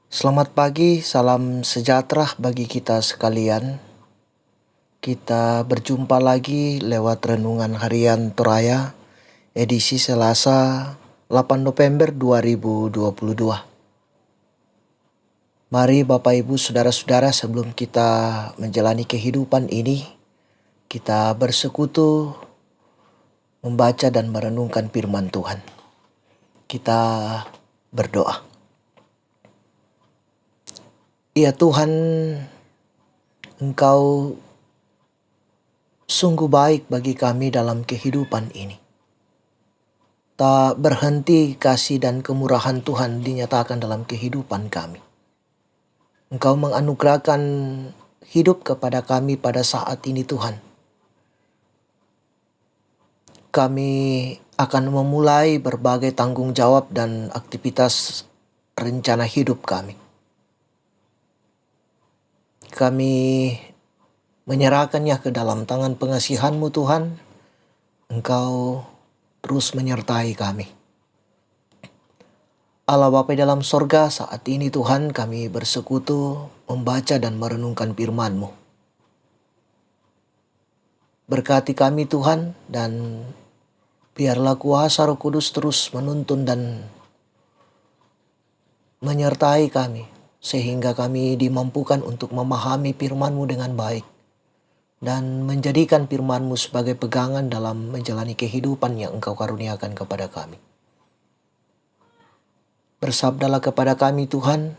Selamat pagi, salam sejahtera bagi kita sekalian. Kita berjumpa lagi lewat Renungan Harian Toraya, edisi Selasa 8 November 2022. Mari Bapak Ibu Saudara-saudara, sebelum kita menjalani kehidupan ini, kita bersekutu membaca dan merenungkan firman Tuhan. Kita berdoa. Ya Tuhan, Engkau sungguh baik bagi kami dalam kehidupan ini. Tak berhenti kasih dan kemurahan Tuhan dinyatakan dalam kehidupan kami. Engkau menganugerahkan hidup kepada kami pada saat ini Tuhan. Kami akan memulai berbagai tanggung jawab dan aktivitas rencana hidup kami. Kami menyerahkannya ke dalam tangan pengasihan-Mu Tuhan. Engkau terus menyertai kami. Allah Bapa dalam sorga, saat ini Tuhan kami bersekutu membaca dan merenungkan firman-Mu. Berkati kami Tuhan, dan biarlah kuasa Roh Kudus terus menuntun dan menyertai kami, sehingga kami dimampukan untuk memahami firman-Mu dengan baik dan menjadikan firman-Mu sebagai pegangan dalam menjalani kehidupan yang Engkau karuniakan kepada kami. Bersabdalah kepada kami Tuhan,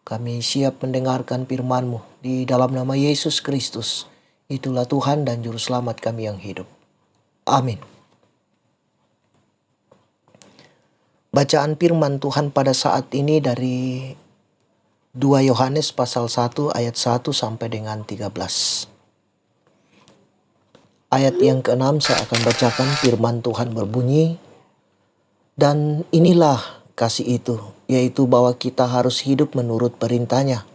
kami siap mendengarkan firman-Mu di dalam nama Yesus Kristus. Itulah Tuhan dan Juru Selamat kami yang hidup. Amin. Bacaan firman Tuhan pada saat ini dari 2 Yohanes pasal 1 ayat 1 sampai dengan 13. Ayat yang ke-6 saya akan bacakan. Firman Tuhan berbunyi, "Dan inilah kasih itu, yaitu bahwa kita harus hidup menurut perintahnya.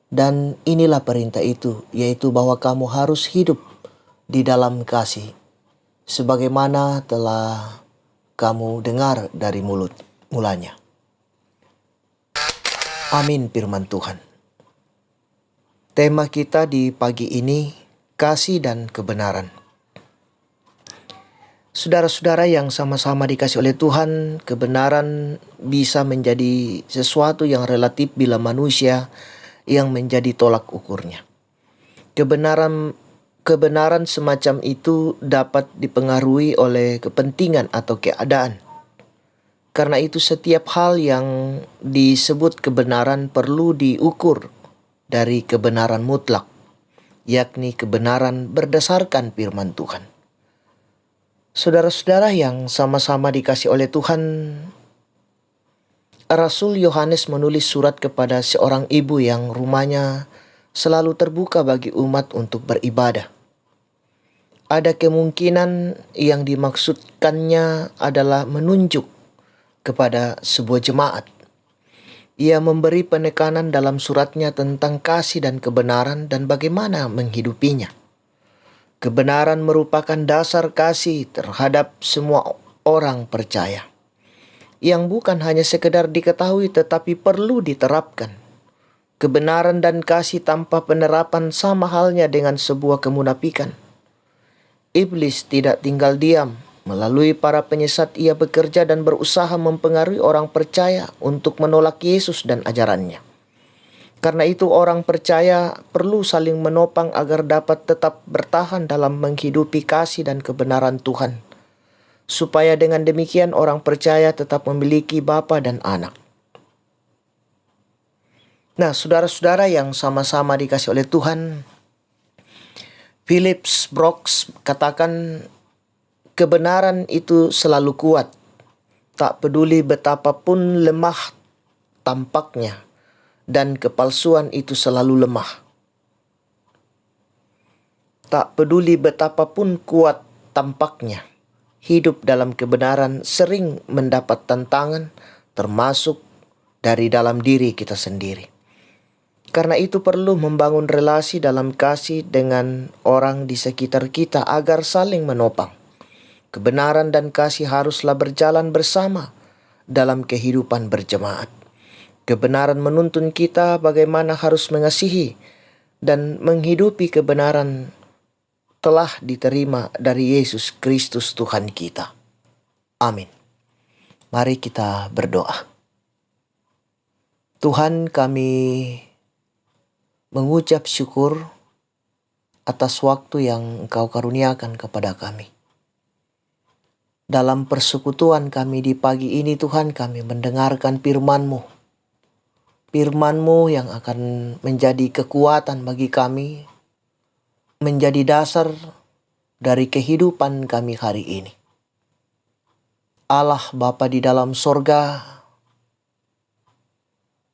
Dan inilah perintah itu, yaitu bahwa kamu harus hidup di dalam kasih, sebagaimana telah kamu dengar dari mulanya." Amin firman Tuhan. Tema kita di pagi ini, kasih dan kebenaran. Saudara-saudara yang sama-sama dikasih oleh Tuhan, kebenaran bisa menjadi sesuatu yang relatif bila manusia yang menjadi tolak ukurnya. Kebenaran semacam itu dapat dipengaruhi oleh kepentingan atau keadaan. Karena itu setiap hal yang disebut kebenaran perlu diukur dari kebenaran mutlak, yakni kebenaran berdasarkan firman Tuhan. Saudara-saudara yang sama-sama dikasih oleh Tuhan, Rasul Yohanes menulis surat kepada seorang ibu yang rumahnya selalu terbuka bagi umat untuk beribadah. Ada kemungkinan yang dimaksudkannya adalah menunjuk kepada sebuah jemaat. Ia memberi penekanan dalam suratnya tentang kasih dan kebenaran dan bagaimana menghidupinya. Kebenaran merupakan dasar kasih terhadap semua orang percaya, yang bukan hanya sekedar diketahui tetapi perlu diterapkan. Kebenaran dan kasih tanpa penerapan sama halnya dengan sebuah kemunafikan. Iblis tidak tinggal diam. Melalui para penyesat ia bekerja dan berusaha mempengaruhi orang percaya untuk menolak Yesus dan ajarannya. Karena itu orang percaya perlu saling menopang agar dapat tetap bertahan dalam menghidupi kasih dan kebenaran Tuhan. Supaya dengan demikian orang percaya tetap memiliki bapa dan anak. Nah, saudara-saudara yang sama-sama dikasih oleh Tuhan, Philips Brooks katakan, kebenaran itu selalu kuat, tak peduli betapapun lemah tampaknya, dan kepalsuan itu selalu lemah. Tak peduli betapapun kuat tampaknya, hidup dalam kebenaran sering mendapat tantangan, termasuk dari dalam diri kita sendiri. Karena itu perlu membangun relasi dalam kasih dengan orang di sekitar kita agar saling menopang. Kebenaran dan kasih haruslah berjalan bersama dalam kehidupan berjemaat. Kebenaran menuntun kita bagaimana harus mengasihi dan menghidupi kebenaran telah diterima dari Yesus Kristus Tuhan kita. Amin. Mari kita berdoa. Tuhan, kami mengucap syukur atas waktu yang Engkau karuniakan kepada kami. Dalam persekutuan kami di pagi ini, Tuhan, kami mendengarkan firman-Mu. Firman-Mu yang akan menjadi kekuatan bagi kami, menjadi dasar dari kehidupan kami hari ini. Allah Bapa di dalam sorga,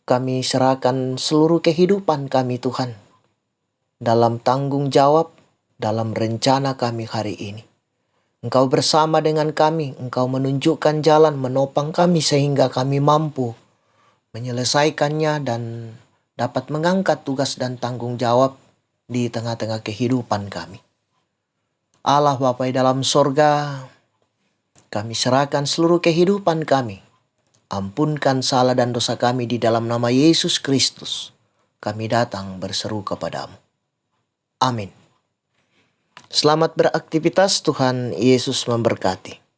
kami serahkan seluruh kehidupan kami, Tuhan, dalam tanggung jawab, dalam rencana kami hari ini. Engkau bersama dengan kami, Engkau menunjukkan jalan, menopang kami sehingga kami mampu menyelesaikannya dan dapat mengangkat tugas dan tanggung jawab di tengah-tengah kehidupan kami. Allah Bapa di dalam sorga, kami serahkan seluruh kehidupan kami. Ampunkan salah dan dosa kami di dalam nama Yesus Kristus. Kami datang berseru kepadamu. Amin. Selamat beraktivitas, Tuhan Yesus memberkati.